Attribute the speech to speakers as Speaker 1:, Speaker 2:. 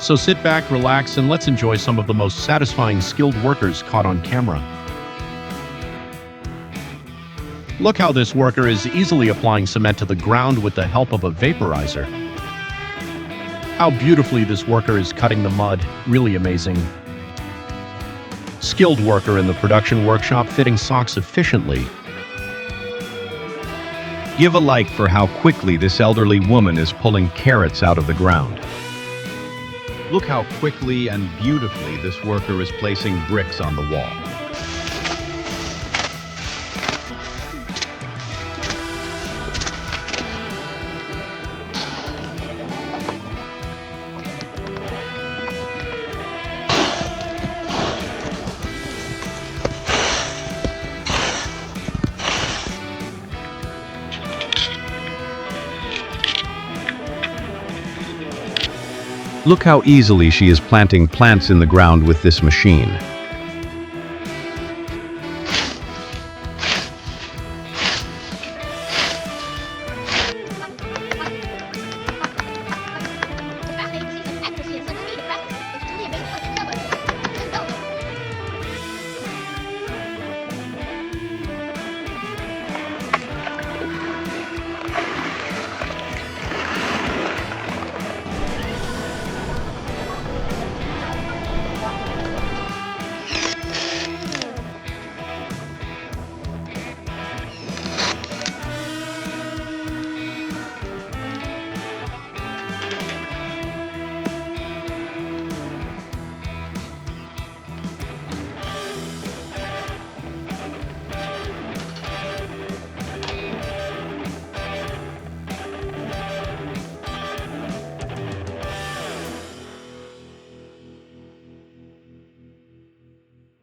Speaker 1: So sit back, relax, and let's enjoy some of the most satisfying skilled workers caught on camera. Look how this worker is easily applying cement to the ground with the help of a vaporizer. How beautifully this worker is cutting the mud, really amazing. Skilled worker in the production workshop fitting socks efficiently.
Speaker 2: Give a like for how quickly this elderly woman is pulling carrots out of the ground. Look how quickly and beautifully this worker is placing bricks on the wall. Look how easily she is planting plants in the ground with this machine.